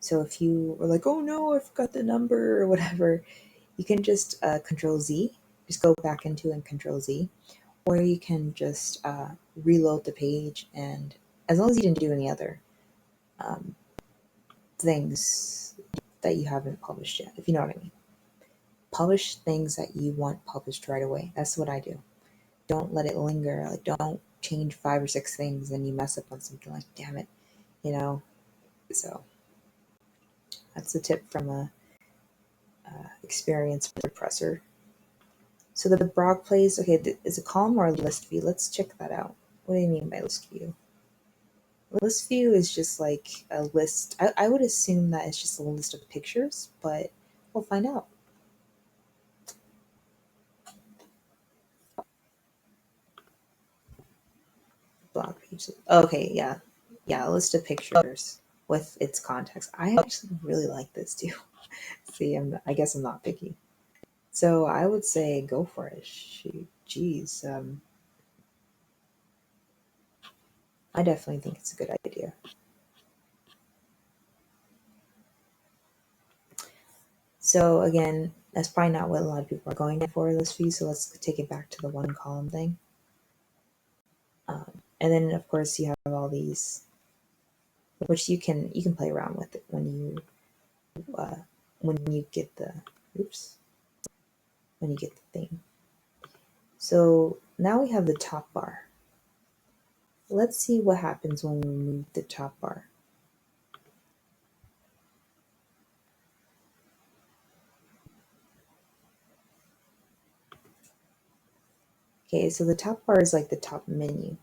So if you were like, oh no, I forgot the number or whatever, you can just Control Z, just go back into and Control Z, or you can just reload the page. And as long as you didn't do any other um, things that you haven't published yet, if you know what I mean, publish things that you want published right away. That's what I do. Don't let it linger. Like, don't change 5 or 6 things and you mess up on something. Like, damn it, you know. So that's a tip from a experienced WordPresser. So the blog plays, okay, is a column or a list view? Let's check that out. What do you mean by list view? List view is just like a list. I would assume that it's just a list of pictures, but we'll find out. Blog page. Okay, yeah. Yeah, a list of pictures with its context. I actually really like this too. See, I guess I'm not picky. So I would say go for it. Shoot, geez. I definitely think it's a good idea. So again, that's probably not what a lot of people are going for list view. So let's take it back to the one column thing. And then of course you have all these, which you can play around with it uh, when you get the oops when you get the thing. So now we have the top bar. Let's see what happens when we remove the top bar. Okay, so the top bar is like the top menu.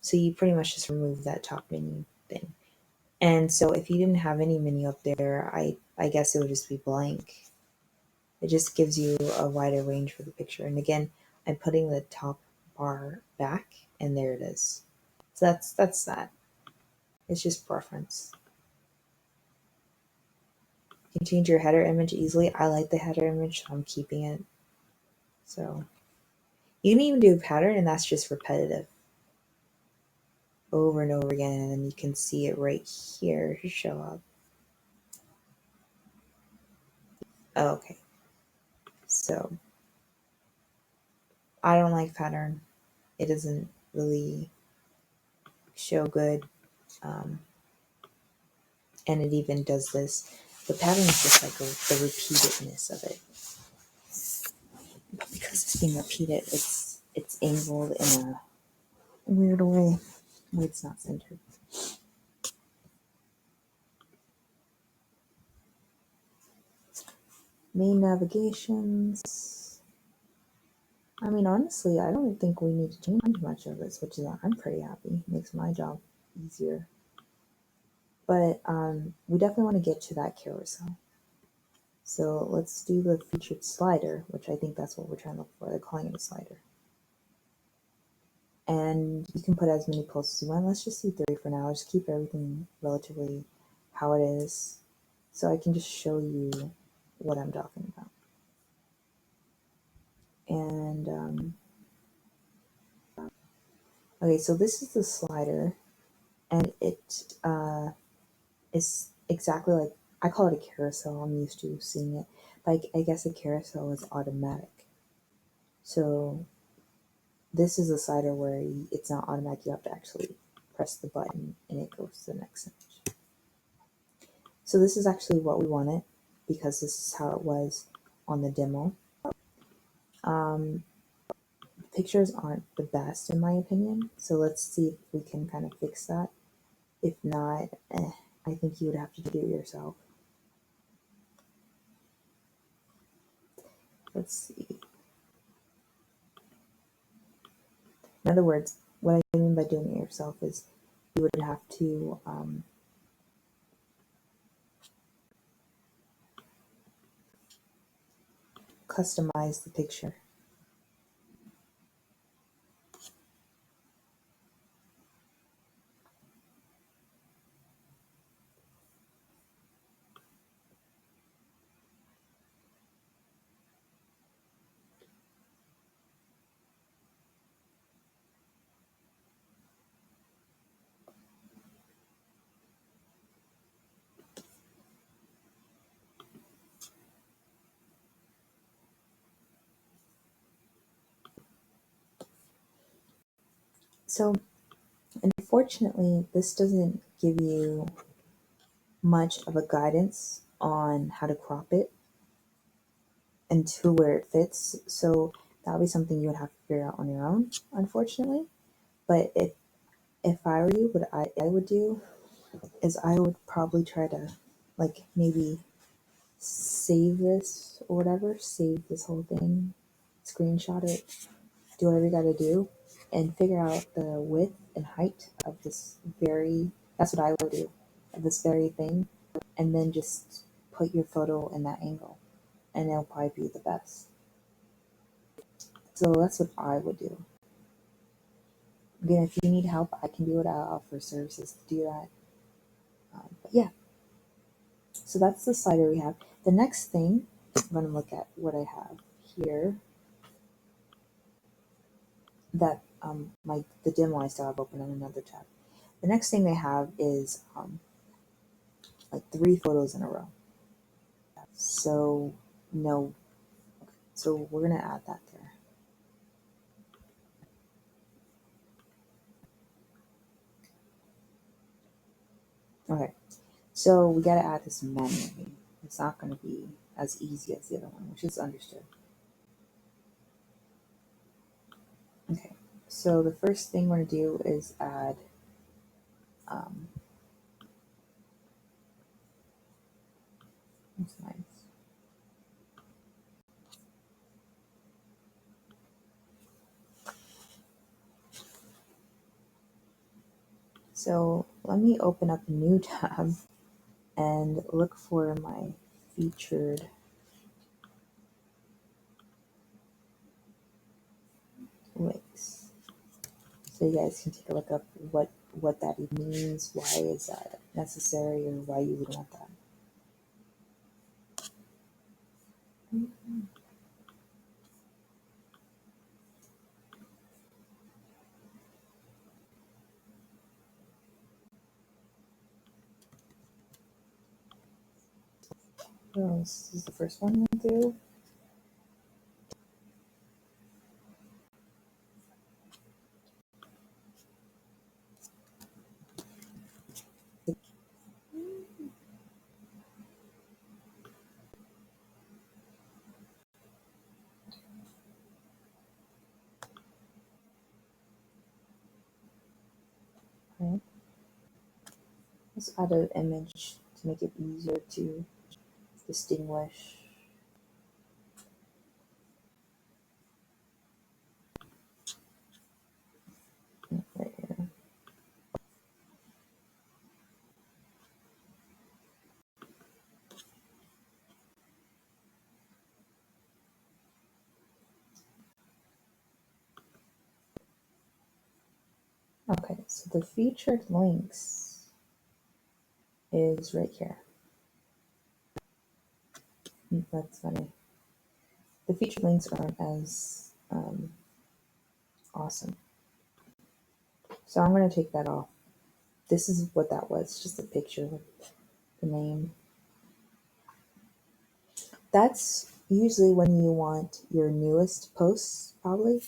So you pretty much just remove that top menu thing. And so if you didn't have any menu up there, I guess it would just be blank. It just gives you a wider range for the picture. And again, I'm putting the top bar back and there it is. So that's that. It's just preference. You can change your header image easily. I like the header image, so I'm keeping it. So you can even do a pattern and that's just repetitive over and over again, and then you can see it right here show up. Okay, so I don't like pattern. It doesn't really show good, and it even does this. The pattern is just like the repeatedness of it, but because it's being repeated, it's angled in a weird way where it's not centered. Main navigations. I mean, honestly, I don't think we need to change much of this, which is I'm pretty happy. It makes my job easier. But we definitely want to get to that carousel. So let's do the featured slider, which I think that's what we're trying to look for. They're calling it a slider. And you can put as many posts as you want. Let's just do 3 for now. Just keep everything relatively how it is, so I can just show you what I'm talking about. And okay, so this is the slider, and it is exactly like, I call it a carousel. I'm used to seeing it, but I guess a carousel is automatic. So this is a slider where it's not automatic. You have to actually press the button and it goes to the next image. So this is actually what we wanted because this is how it was on the demo. Pictures aren't the best in my opinion, so let's see if we can kind of fix that. If not, I think you would have to do it yourself. Let's see. In other words, what I mean by doing it yourself is you would have to customize the picture. So, unfortunately, this doesn't give you much of a guidance on how to crop it and to where it fits. So that would be something you would have to figure out on your own, unfortunately. But if I were you, what I would do is I would probably try to like maybe save this or whatever, save this whole thing, screenshot it, do whatever you gotta do, and figure out the width and height of this very, that's what I would do, of this very thing, and then just put your photo in that angle, and it'll probably be the best. So that's what I would do. Again, if you need help, I can do it. I'll offer services to do that. But yeah, so that's the slider we have. The next thing, I'm going to look at what I have here. That my the demo I still have open on another tab. The next thing they have is like 3 photos in a row. So no, so we're gonna add that there. Okay, so we gotta add this manually. It's not gonna be as easy as the other one, which is understood. Okay, so the first thing we're gonna do is add um, that's nice. So let me open up a new tab and look for my featured links. So you guys can take a look up what that even means, why is that necessary, or why you would want that. Oh, this is the first one we'll do. Okay. Let's add an image to make it easier to distinguish. Right here. Okay, so the featured links is right here. That's funny. The featured links aren't as awesome. So I'm going to take that off. This is what that was, just a picture with the name. That's usually when you want your newest posts, probably,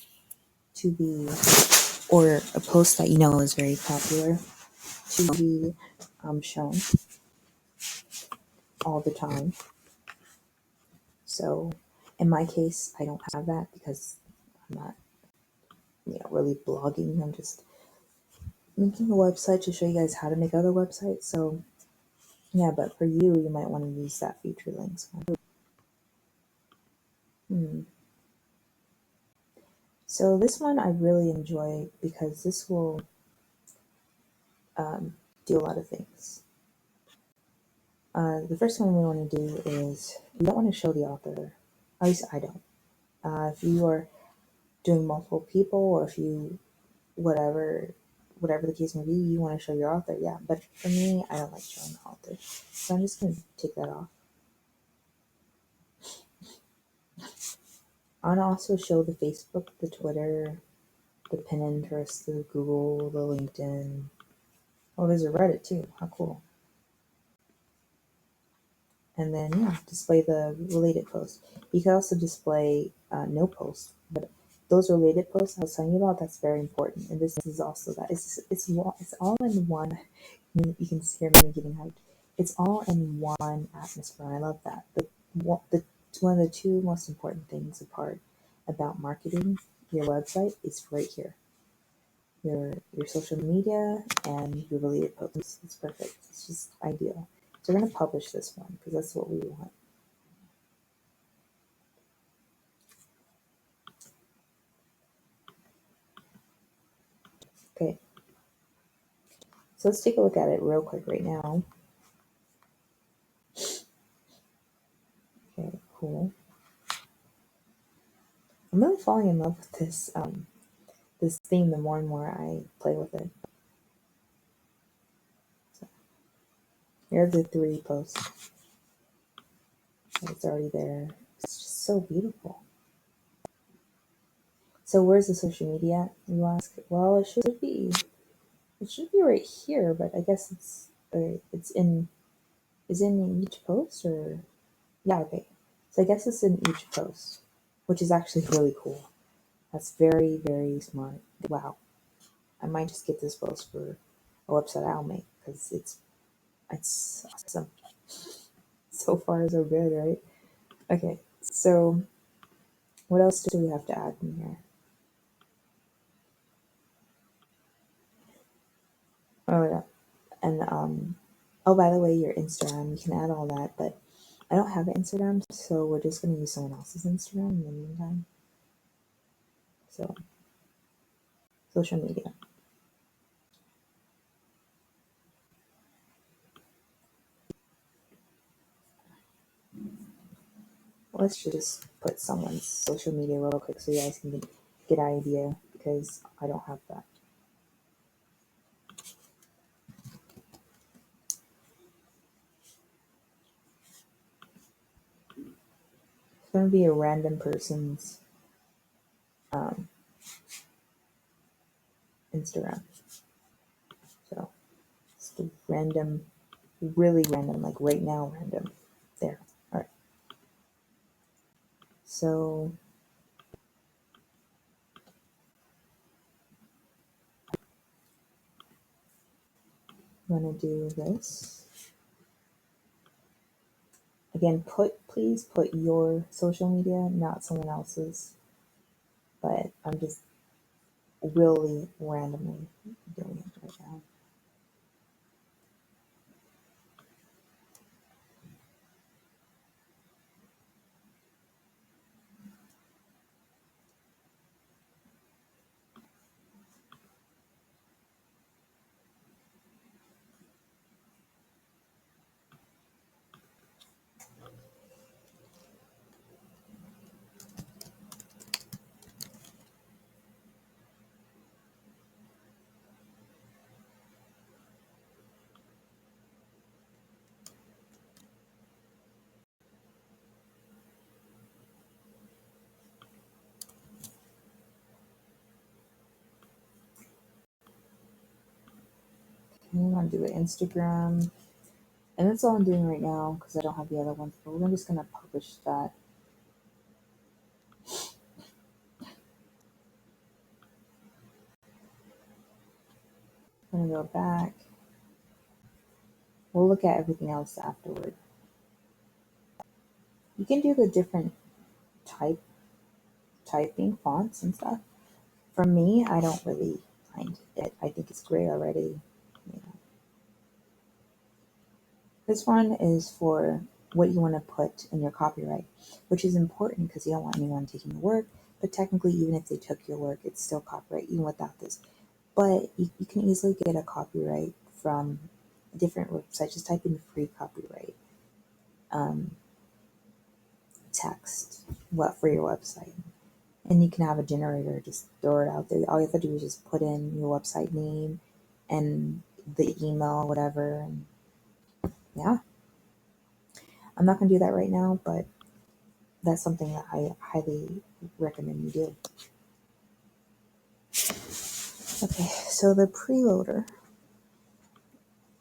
to be, or a post that you know is very popular, to be shown all the time. So in my case, I don't have that because I'm not, really blogging. I'm just making a website to show you guys how to make other websites. So yeah, but for you, you might want to use that feature links one. So this one I really enjoy because this will do a lot of things. The first one we want to do is we don't want to show the author. At least I don't. If you are doing multiple people, or if you whatever the case may be, you want to show your author, yeah. But for me, I don't like showing the author, so I'm just gonna take that off. I want to also show the Facebook, the Twitter, the Pinterest, the Google, the LinkedIn. Oh, there's a Reddit too. How cool! And then yeah, display the related posts. You can also display no posts, but those related posts I was telling you about, that's very important. And this is also that. It's all in one. You can hear me getting hyped. It's all in one atmosphere. I love that. It's one of the two most important things apart about marketing your website is right here. Your social media and your related posts. It's perfect. It's just ideal. So we're gonna publish this one because that's what we want. Okay. So let's take a look at it real quick right now. Okay, cool. I'm really falling in love with this theme the more and more I play with it. So here are the three posts. It's already there. It's just so beautiful. So where's the social media? You ask. Well, it should be right here, but I guess it's in is in each post or yeah, okay. So I guess it's in each post, which is actually really cool. That's very, very smart. Wow. I might just get this post for a website I'll make because it's awesome. So far so good, right? Okay, so what else do we have to add in here? Oh yeah, and oh, by the way, your Instagram, you can add all that, but I don't have an Instagram, so we're just gonna use someone else's Instagram in the meantime. So social media. Let's just put someone's social media real quick so you guys can get an idea because I don't have that. It's gonna be a random person's um, Instagram. So it's the random, really random, like right now, random. There. All right. So I'm gonna do this again. Please put your social media, not someone else's. But I'm just really randomly doing it right now. I'm gonna do an Instagram, and that's all I'm doing right now because I don't have the other ones. But we're just gonna publish that. I'm gonna go back. We'll look at everything else afterward. You can do the different type typing fonts and stuff. For me, I don't really mind it. I think it's great already. You know. This one is for what you want to put in your copyright, which is important because you don't want anyone taking your work. But technically, even if they took your work, it's still copyright even without this. But you can easily get a copyright from different websites. Just type in free copyright um, text what for your website. And you can have a generator just throw it out there. All you have to do is just put in your website name and the email, whatever. And yeah, I'm not going to do that right now, but that's something that I highly recommend you do. Okay, so the preloader.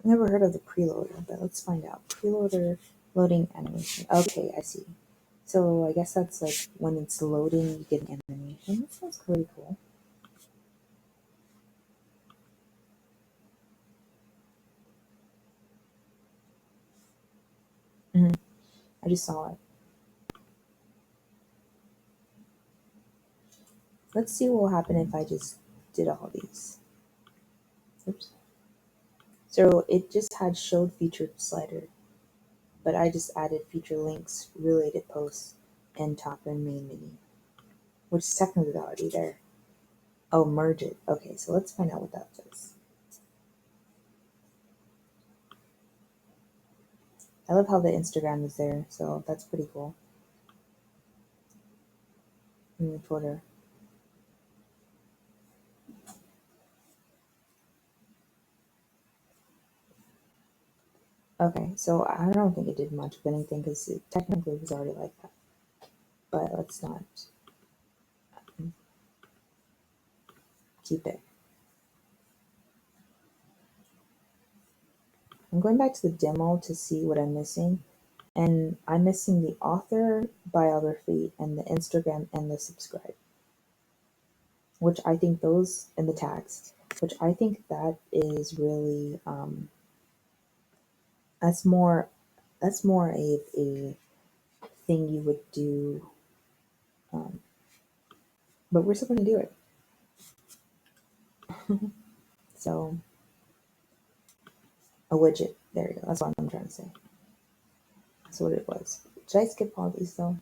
Never heard of the preloader, but let's find out. Preloader loading animation. Okay, I see. So I guess that's like when it's loading, you get an animation. animation. That sounds pretty cool. Hmm. I just saw it. Let's see what will happen if I just did all these. Oops. So it just had showed featured slider, but I just added feature links, related posts, and top and main menu, which is technically already there. Oh, merge it. Okay, so let's find out what that does. I love how the Instagram is there, so that's pretty cool. And Twitter. Okay, so I don't think it did much of anything because it technically was already like that. But let's not keep it. I'm going back to the demo to see what I'm missing. And I'm missing the author biography and the Instagram and the subscribe, which I think those and the tags, which I think that is really that's more a thing you would do, um, but we're still going to do it. So a widget, there you go. That's what I'm trying to say. That's what it was. Should I skip all these though?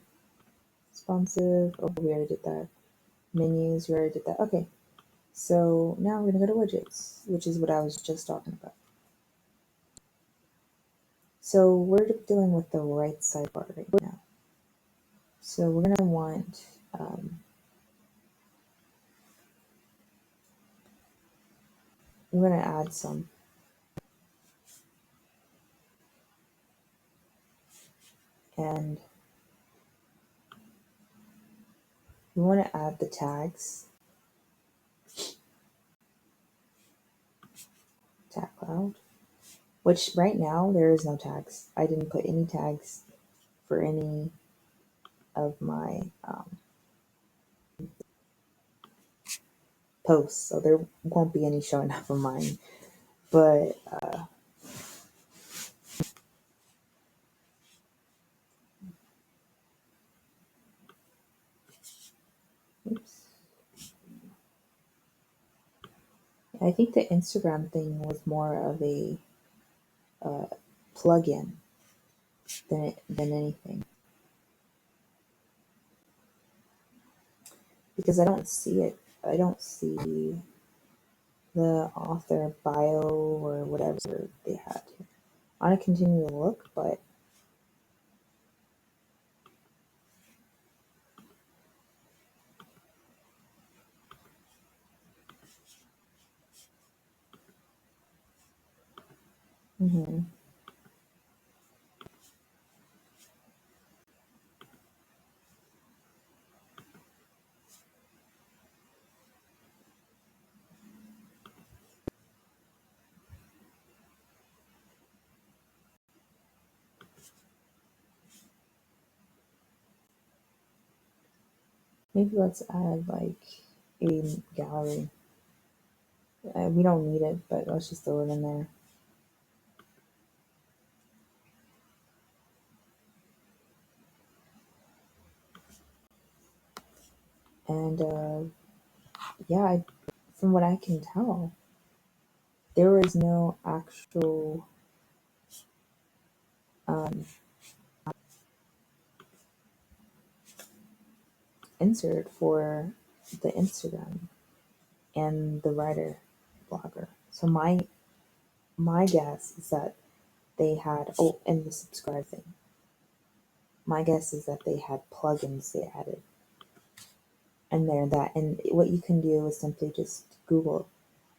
Responsive. Oh, we already did that. Menus. We already did that. Okay. So now we're gonna go to widgets, which is what I was just talking about. So we're dealing with the right sidebar right now. So we're gonna want we're gonna add some, and we want to add the tags, tag cloud, which right now there is no tags. I didn't put any tags for any of my posts, so there won't be any showing up on mine. But oops. I think the Instagram thing was more of a uh, plug-in than anything, because I don't see it. I don't see the author bio or whatever they had here. I want to continue to look, but mhm. Maybe let's add like a gallery. We don't need it, but let's just throw it in there. And yeah, from what I can tell, there was no actual um, insert for the Instagram and the writer blogger. So my guess is that they had, oh, and the subscribe thing. My guess is that they had plugins they added and there that, and what you can do is simply just Google,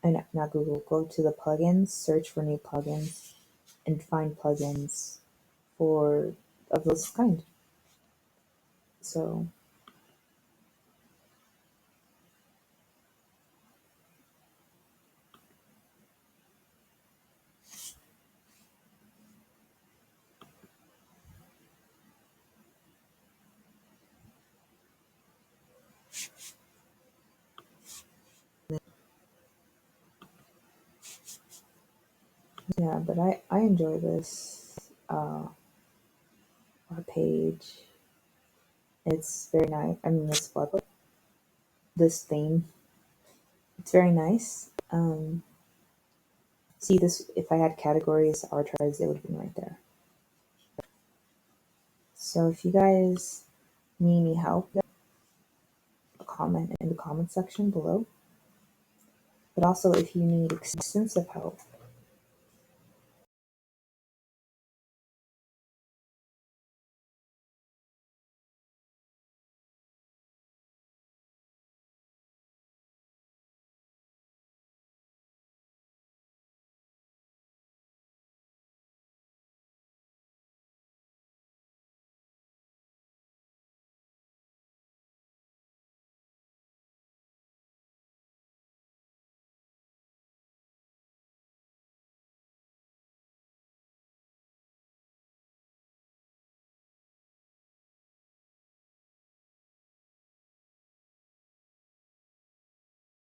and not Google, go to the plugins, search for new plugins, and find plugins for of this kind. So Yeah, but I enjoy this page. It's very nice. I mean, this theme. It's very nice. See this, if I had categories, archives, it would have been right there. So if you guys need any help, comment in the comment section below. But also if you need extensive help,